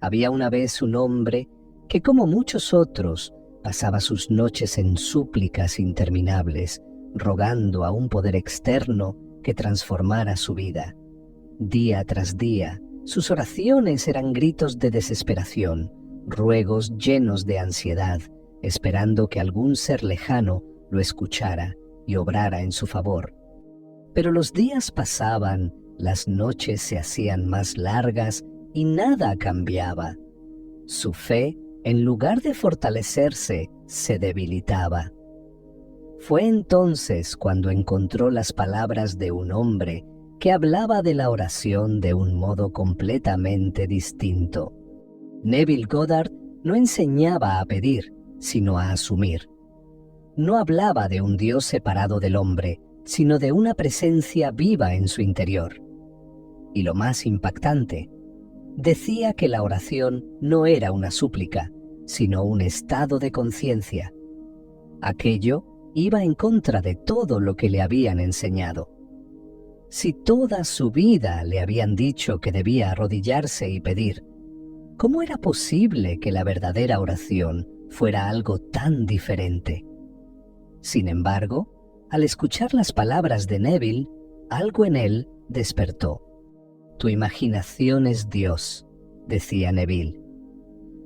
Había una vez un hombre que, como muchos otros, pasaba sus noches en súplicas interminables, rogando a un poder externo que transformara su vida. Día tras día, sus oraciones eran gritos de desesperación, ruegos llenos de ansiedad, esperando que algún ser lejano lo escuchara y obrara en su favor. Pero los días pasaban, las noches se hacían más largas y nada cambiaba. Su fe, en lugar de fortalecerse, se debilitaba. Fue entonces cuando encontró las palabras de un hombre que hablaba de la oración de un modo completamente distinto. Neville Goddard no enseñaba a pedir, sino a asumir. No hablaba de un Dios separado del hombre, sino de una presencia viva en su interior. Y lo más impactante, decía que la oración no era una súplica, sino un estado de conciencia. Aquello iba en contra de todo lo que le habían enseñado. Si toda su vida le habían dicho que debía arrodillarse y pedir, ¿cómo era posible que la verdadera oración fuera algo tan diferente? Sin embargo, al escuchar las palabras de Neville, algo en él despertó. Tu imaginación es Dios, decía Neville.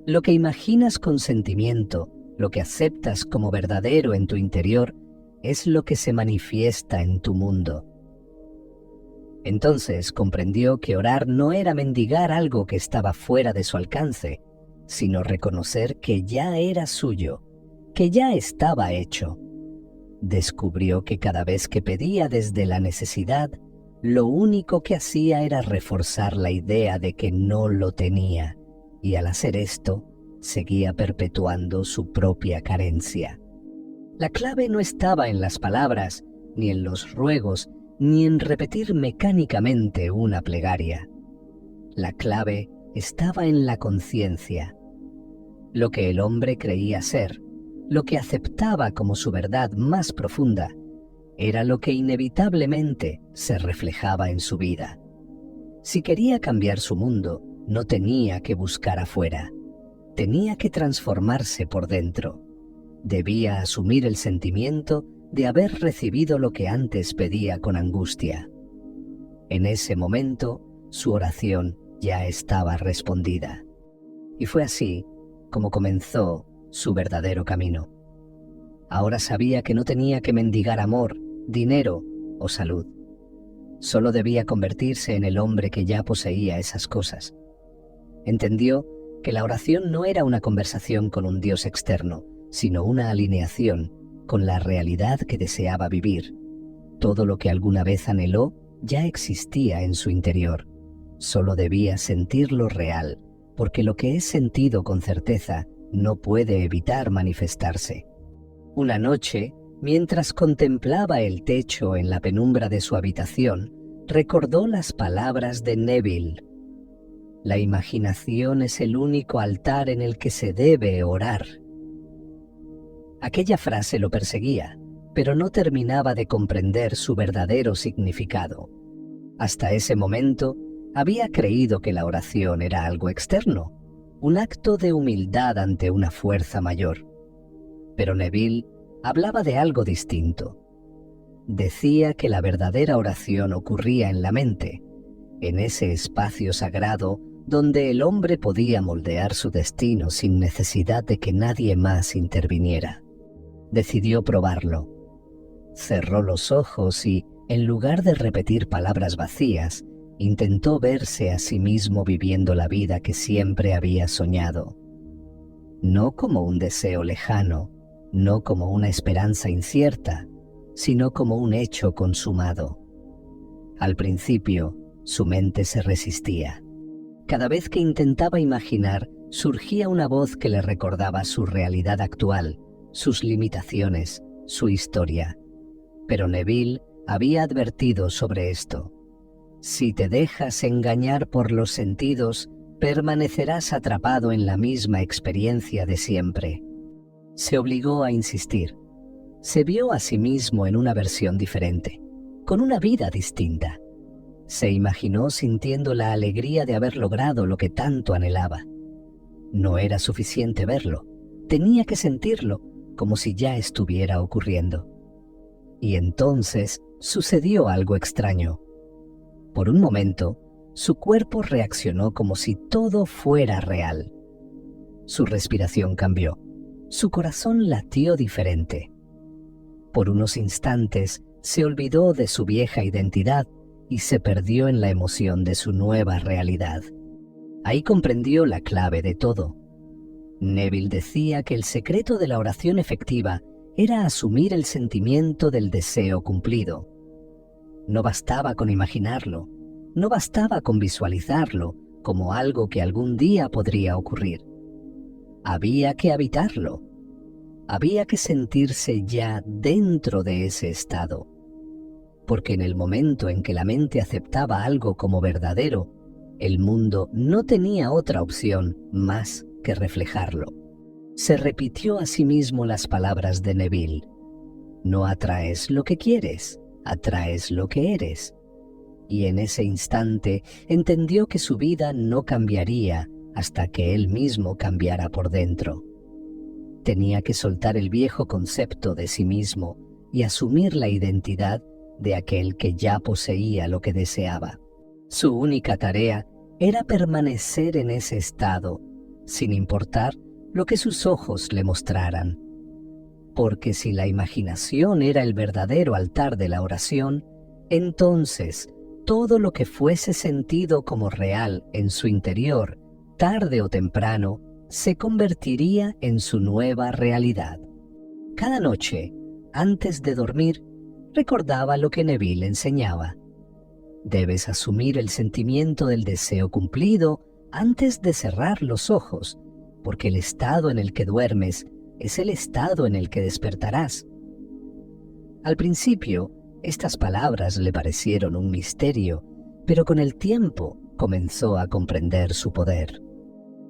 Lo que imaginas con sentimiento, lo que aceptas como verdadero en tu interior, es lo que se manifiesta en tu mundo. Entonces comprendió que orar no era mendigar algo que estaba fuera de su alcance, sino reconocer que ya era suyo, que ya estaba hecho. Descubrió que cada vez que pedía desde la necesidad, lo único que hacía era reforzar la idea de que no lo tenía, y al hacer esto, seguía perpetuando su propia carencia. La clave no estaba en las palabras, ni en los ruegos, ni en repetir mecánicamente una plegaria. La clave estaba en la conciencia. Lo que el hombre creía ser, lo que aceptaba como su verdad más profunda, era lo que inevitablemente se reflejaba en su vida. Si quería cambiar su mundo, no tenía que buscar afuera. Tenía que transformarse por dentro. Debía asumir el sentimiento de haber recibido lo que antes pedía con angustia. En ese momento, su oración ya estaba respondida. Y fue así como comenzó su verdadero camino. Ahora sabía que no tenía que mendigar amor, dinero o salud. Solo debía convertirse en el hombre que ya poseía esas cosas. Entendió que la oración no era una conversación con un Dios externo, sino una alineación con la realidad que deseaba vivir. Todo lo que alguna vez anheló ya existía en su interior. Solo debía sentirlo real, porque lo que es sentido con certeza no puede evitar manifestarse. Una noche, mientras contemplaba el techo en la penumbra de su habitación, recordó las palabras de Neville. La imaginación es el único altar en el que se debe orar. Aquella frase lo perseguía, pero no terminaba de comprender su verdadero significado. Hasta ese momento, había creído que la oración era algo externo, un acto de humildad ante una fuerza mayor. Pero Neville hablaba de algo distinto. Decía que la verdadera oración ocurría en la mente, en ese espacio sagrado donde el hombre podía moldear su destino sin necesidad de que nadie más interviniera. Decidió probarlo. Cerró los ojos y, en lugar de repetir palabras vacías, intentó verse a sí mismo viviendo la vida que siempre había soñado. No como un deseo lejano, no como una esperanza incierta, sino como un hecho consumado. Al principio, su mente se resistía. Cada vez que intentaba imaginar, surgía una voz que le recordaba su realidad actual, sus limitaciones, su historia. Pero Neville había advertido sobre esto. Si te dejas engañar por los sentidos, permanecerás atrapado en la misma experiencia de siempre. Se obligó a insistir. Se vio a sí mismo en una versión diferente, con una vida distinta. Se imaginó sintiendo la alegría de haber logrado lo que tanto anhelaba. No era suficiente verlo, tenía que sentirlo como si ya estuviera ocurriendo. Y entonces sucedió algo extraño. Por un momento, su cuerpo reaccionó como si todo fuera real. Su respiración cambió, su corazón latió diferente. Por unos instantes se olvidó de su vieja identidad y se perdió en la emoción de su nueva realidad. Ahí comprendió la clave de todo. Neville decía que el secreto de la oración efectiva era asumir el sentimiento del deseo cumplido. No bastaba con imaginarlo, no bastaba con visualizarlo como algo que algún día podría ocurrir. Había que habitarlo. Había que sentirse ya dentro de ese estado. Porque en el momento en que la mente aceptaba algo como verdadero, el mundo no tenía otra opción más que reflejarlo. Se repitió a sí mismo las palabras de Neville. No atraes lo que quieres, atraes lo que eres. Y en ese instante entendió que su vida no cambiaría hasta que él mismo cambiara por dentro. Tenía que soltar el viejo concepto de sí mismo y asumir la identidad de aquel que ya poseía lo que deseaba. Su única tarea era permanecer en ese estado, sin importar lo que sus ojos le mostraran. Porque si la imaginación era el verdadero altar de la oración, entonces todo lo que fuese sentido como real en su interior, tarde o temprano, se convertiría en su nueva realidad. Cada noche, antes de dormir, recordaba lo que Neville enseñaba. Debes asumir el sentimiento del deseo cumplido antes de cerrar los ojos, porque el estado en el que duermes es el estado en el que despertarás. Al principio, estas palabras le parecieron un misterio, pero con el tiempo comenzó a comprender su poder.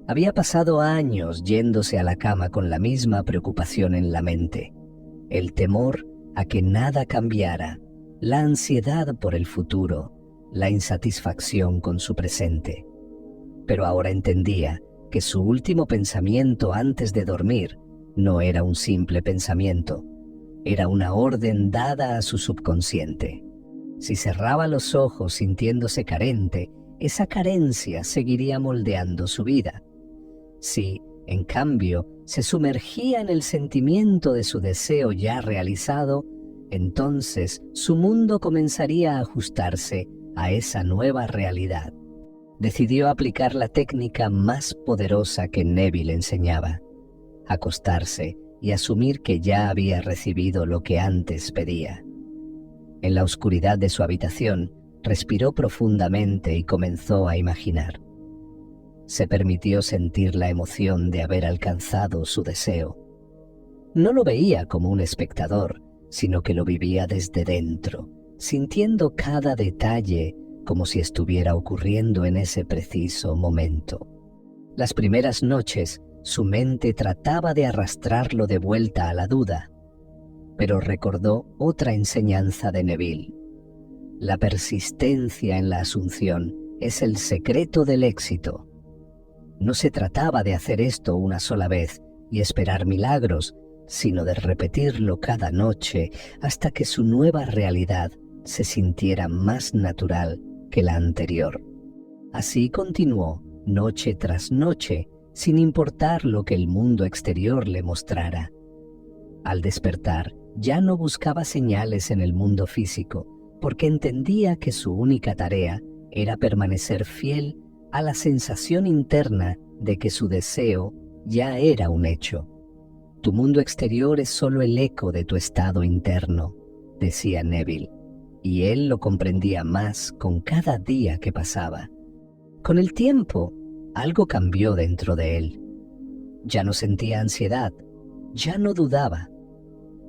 Había pasado años yéndose a la cama con la misma preocupación en la mente, el temor a que nada cambiara, la ansiedad por el futuro, la insatisfacción con su presente. Pero ahora entendía que su último pensamiento antes de dormir no era un simple pensamiento, era una orden dada a su subconsciente. Si cerraba los ojos sintiéndose carente, esa carencia seguiría moldeando su vida. Si, en cambio, se sumergía en el sentimiento de su deseo ya realizado, entonces su mundo comenzaría a ajustarse a esa nueva realidad. Decidió aplicar la técnica más poderosa que Neville enseñaba: acostarse y asumir que ya había recibido lo que antes pedía. En la oscuridad de su habitación, respiró profundamente y comenzó a imaginar. Se permitió sentir la emoción de haber alcanzado su deseo. No lo veía como un espectador, sino que lo vivía desde dentro, sintiendo cada detalle como si estuviera ocurriendo en ese preciso momento. Las primeras noches, su mente trataba de arrastrarlo de vuelta a la duda, pero recordó otra enseñanza de Neville. La persistencia en la asunción es el secreto del éxito. No se trataba de hacer esto una sola vez y esperar milagros, sino de repetirlo cada noche hasta que su nueva realidad se sintiera más natural que la anterior. Así continuó, noche tras noche, sin importar lo que el mundo exterior le mostrara. Al despertar, ya no buscaba señales en el mundo físico, porque entendía que su única tarea era permanecer fiel a la sensación interna de que su deseo ya era un hecho. Tu mundo exterior es solo el eco de tu estado interno, decía Neville, y él lo comprendía más con cada día que pasaba. Con el tiempo, algo cambió dentro de él. Ya no sentía ansiedad, ya no dudaba.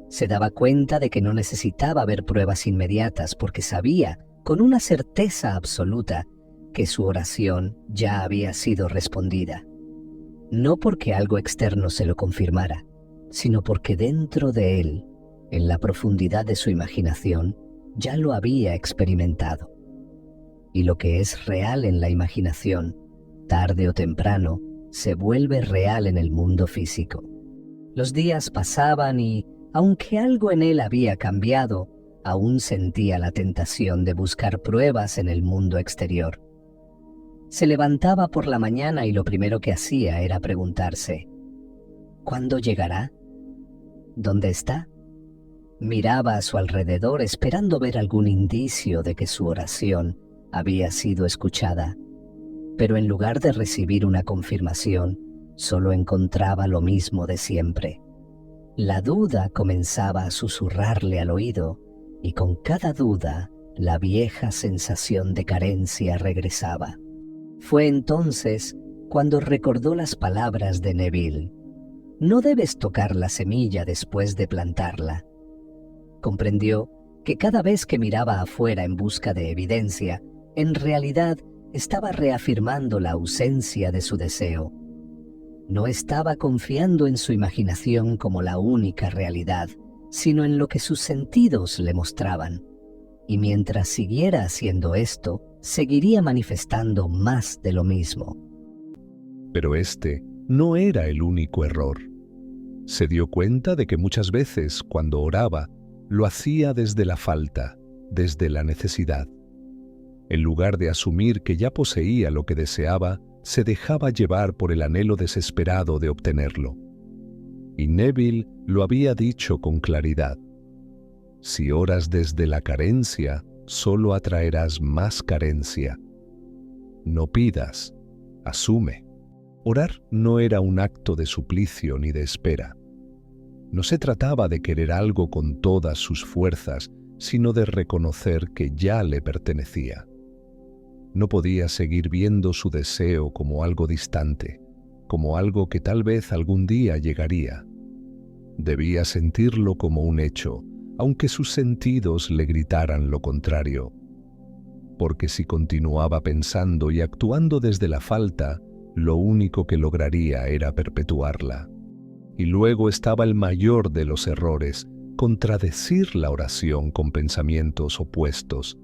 Se daba cuenta de que no necesitaba ver pruebas inmediatas porque sabía, con una certeza absoluta, que su oración ya había sido respondida. No porque algo externo se lo confirmara, sino porque dentro de él, en la profundidad de su imaginación, ya lo había experimentado. Y lo que es real en la imaginación, tarde o temprano, se vuelve real en el mundo físico. Los días pasaban y, aunque algo en él había cambiado, aún sentía la tentación de buscar pruebas en el mundo exterior. Se levantaba por la mañana y lo primero que hacía era preguntarse: ¿cuándo llegará? ¿Dónde está? Miraba a su alrededor esperando ver algún indicio de que su oración había sido escuchada, pero en lugar de recibir una confirmación, solo encontraba lo mismo de siempre. La duda comenzaba a susurrarle al oído, y con cada duda, la vieja sensación de carencia regresaba. Fue entonces cuando recordó las palabras de Neville: no debes tocar la semilla después de plantarla. Comprendió que cada vez que miraba afuera en busca de evidencia, en realidad estaba reafirmando la ausencia de su deseo. No estaba confiando en su imaginación como la única realidad, sino en lo que sus sentidos le mostraban. Y mientras siguiera haciendo esto, seguiría manifestando más de lo mismo. Pero este no era el único error. Se dio cuenta de que muchas veces, cuando oraba, lo hacía desde la falta, desde la necesidad. En lugar de asumir que ya poseía lo que deseaba, se dejaba llevar por el anhelo desesperado de obtenerlo. Y Neville lo había dicho con claridad: si oras desde la carencia, solo atraerás más carencia. No pidas, asume. Orar no era un acto de suplicio ni de espera. No se trataba de querer algo con todas sus fuerzas, sino de reconocer que ya le pertenecía. No podía seguir viendo su deseo como algo distante, como algo que tal vez algún día llegaría. Debía sentirlo como un hecho, aunque sus sentidos le gritaran lo contrario. Porque si continuaba pensando y actuando desde la falta, lo único que lograría era perpetuarla. Y luego estaba el mayor de los errores: contradecir la oración con pensamientos opuestos.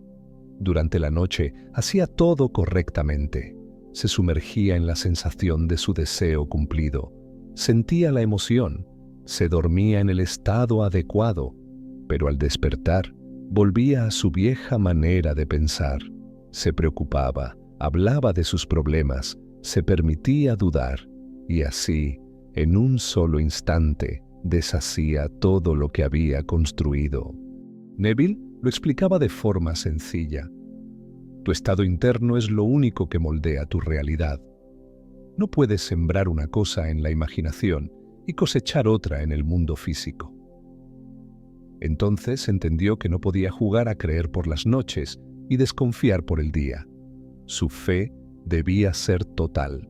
Durante la noche hacía todo correctamente. Se sumergía en la sensación de su deseo cumplido. Sentía la emoción. Se dormía en el estado adecuado. Pero al despertar, volvía a su vieja manera de pensar. Se preocupaba, hablaba de sus problemas, se permitía dudar, y así, en un solo instante, deshacía todo lo que había construido. Neville lo explicaba de forma sencilla: tu estado interno es lo único que moldea tu realidad. No puedes sembrar una cosa en la imaginación y cosechar otra en el mundo físico. Entonces entendió que no podía jugar a creer por las noches y desconfiar por el día. Su fe debía ser total.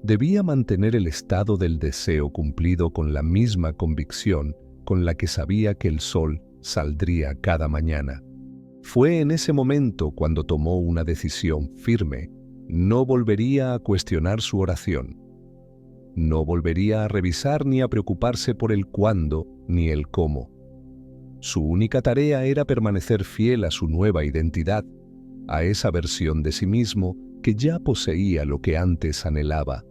Debía mantener el estado del deseo cumplido con la misma convicción con la que sabía que el sol saldría cada mañana. Fue en ese momento cuando tomó una decisión firme. No volvería a cuestionar su oración. No volvería a revisar ni a preocuparse por el cuándo ni el cómo. Su única tarea era permanecer fiel a su nueva identidad, a esa versión de sí mismo que ya poseía lo que antes anhelaba.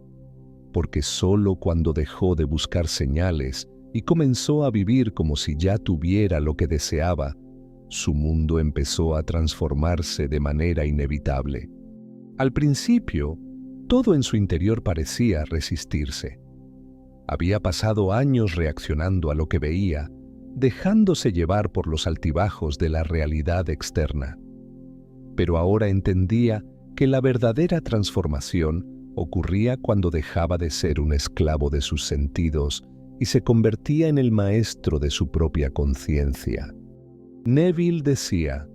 Porque solo cuando dejó de buscar señales y comenzó a vivir como si ya tuviera lo que deseaba, su mundo empezó a transformarse de manera inevitable. Al principio, todo en su interior parecía resistirse. Había pasado años reaccionando a lo que veía, dejándose llevar por los altibajos de la realidad externa. Pero ahora entendía que la verdadera transformación ocurría cuando dejaba de ser un esclavo de sus sentidos y se convertía en el maestro de su propia conciencia. Neville decía: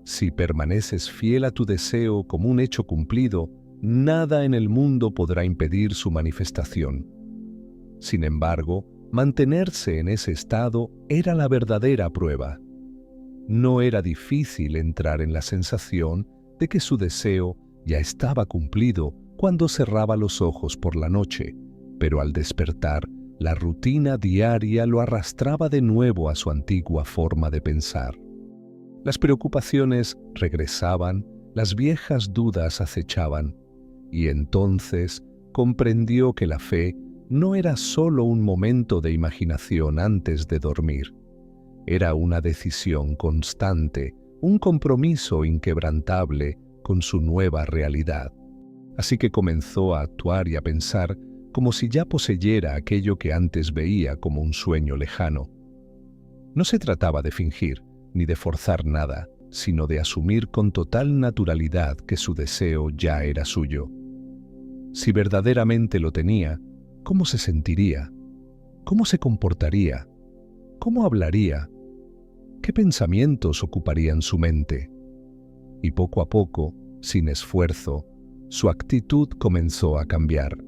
si permaneces fiel a tu deseo como un hecho cumplido, nada en el mundo podrá impedir su manifestación. Sin embargo, mantenerse en ese estado era la verdadera prueba. No era difícil entrar en la sensación de que su deseo ya estaba cumplido cuando cerraba los ojos por la noche, pero al despertar, la rutina diaria lo arrastraba de nuevo a su antigua forma de pensar. Las preocupaciones regresaban, las viejas dudas acechaban, y entonces comprendió que la fe no era solo un momento de imaginación antes de dormir. Era una decisión constante, un compromiso inquebrantable con su nueva realidad. Así que comenzó a actuar y a pensar como si ya poseyera aquello que antes veía como un sueño lejano. No se trataba de fingir ni de forzar nada, sino de asumir con total naturalidad que su deseo ya era suyo. Si verdaderamente lo tenía, ¿cómo se sentiría? ¿Cómo se comportaría? ¿Cómo hablaría? ¿Qué pensamientos ocuparían su mente? Y poco a poco, sin esfuerzo, su actitud comenzó a cambiar.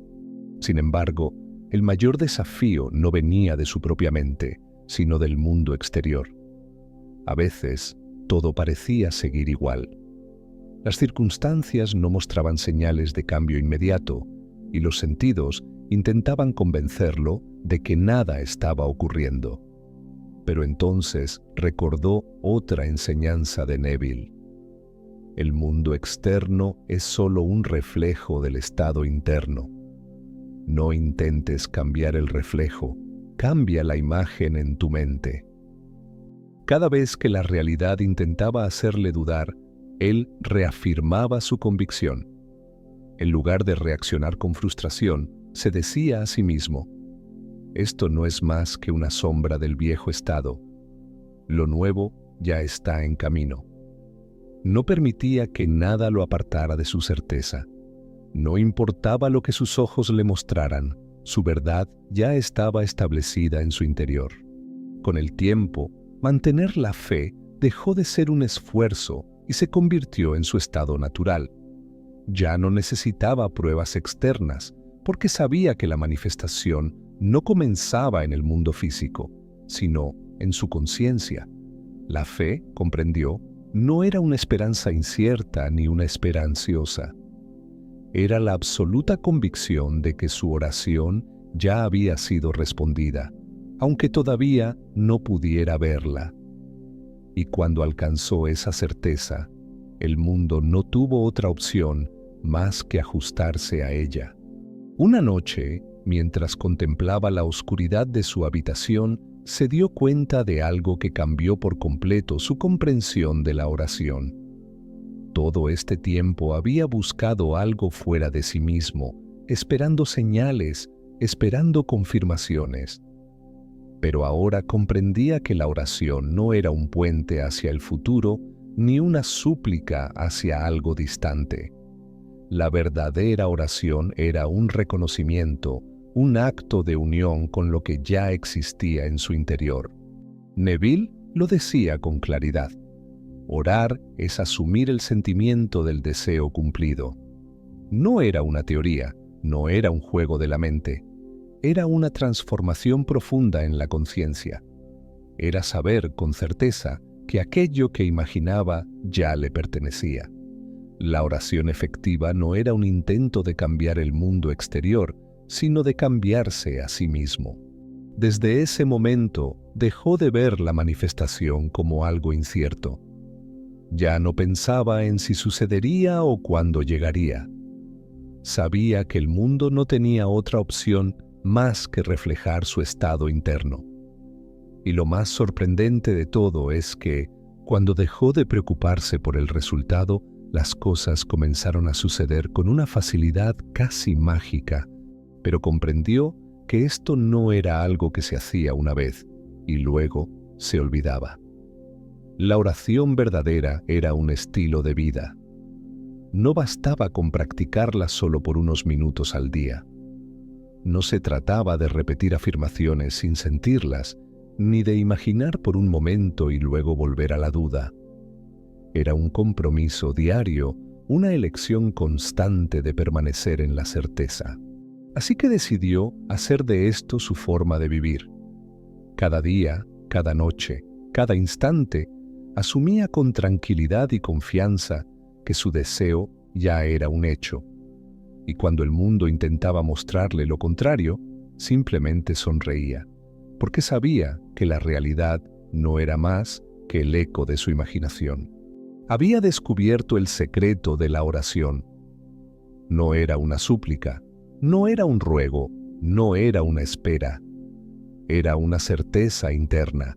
Sin embargo, el mayor desafío no venía de su propia mente, sino del mundo exterior. A veces, todo parecía seguir igual. Las circunstancias no mostraban señales de cambio inmediato, y los sentidos intentaban convencerlo de que nada estaba ocurriendo. Pero entonces recordó otra enseñanza de Neville. El mundo externo es solo un reflejo del estado interno. No intentes cambiar el reflejo, cambia la imagen en tu mente. Cada vez que la realidad intentaba hacerle dudar, él reafirmaba su convicción. En lugar de reaccionar con frustración, se decía a sí mismo: esto no es más que una sombra del viejo estado. Lo nuevo ya está en camino. No permitía que nada lo apartara de su certeza. No importaba lo que sus ojos le mostraran, su verdad ya estaba establecida en su interior. Con el tiempo, mantener la fe dejó de ser un esfuerzo y se convirtió en su estado natural. Ya no necesitaba pruebas externas, porque sabía que la manifestación no comenzaba en el mundo físico, sino en su conciencia. La fe, comprendió, no era una esperanza incierta ni una espera ansiosa. Era la absoluta convicción de que su oración ya había sido respondida, aunque todavía no pudiera verla. Y cuando alcanzó esa certeza, el mundo no tuvo otra opción más que ajustarse a ella. Una noche, mientras contemplaba la oscuridad de su habitación, se dio cuenta de algo que cambió por completo su comprensión de la oración. Todo este tiempo había buscado algo fuera de sí mismo, esperando señales, esperando confirmaciones. Pero ahora comprendía que la oración no era un puente hacia el futuro, ni una súplica hacia algo distante. La verdadera oración era un reconocimiento, un acto de unión con lo que ya existía en su interior. Neville lo decía con claridad: orar es asumir el sentimiento del deseo cumplido. No era una teoría, no era un juego de la mente. Era una transformación profunda en la conciencia. Era saber con certeza que aquello que imaginaba ya le pertenecía. La oración efectiva no era un intento de cambiar el mundo exterior, sino de cambiarse a sí mismo. Desde ese momento dejó de ver la manifestación como algo incierto. Ya no pensaba en si sucedería o cuándo llegaría. Sabía que el mundo no tenía otra opción más que reflejar su estado interno. Y lo más sorprendente de todo es que, cuando dejó de preocuparse por el resultado, las cosas comenzaron a suceder con una facilidad casi mágica, pero comprendió que esto no era algo que se hacía una vez y luego se olvidaba. La oración verdadera era un estilo de vida. No bastaba con practicarla solo por unos minutos al día. No se trataba de repetir afirmaciones sin sentirlas, ni de imaginar por un momento y luego volver a la duda. Era un compromiso diario, una elección constante de permanecer en la certeza. Así que decidió hacer de esto su forma de vivir. Cada día, cada noche, cada instante, asumía con tranquilidad y confianza que su deseo ya era un hecho. Y cuando el mundo intentaba mostrarle lo contrario, simplemente sonreía, porque sabía que la realidad no era más que el eco de su imaginación. Había descubierto el secreto de la oración. No era una súplica, no era un ruego, no era una espera. Era una certeza interna,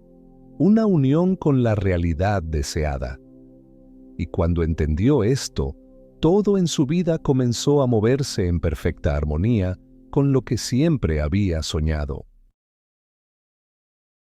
una unión con la realidad deseada. Y cuando entendió esto, todo en su vida comenzó a moverse en perfecta armonía con lo que siempre había soñado.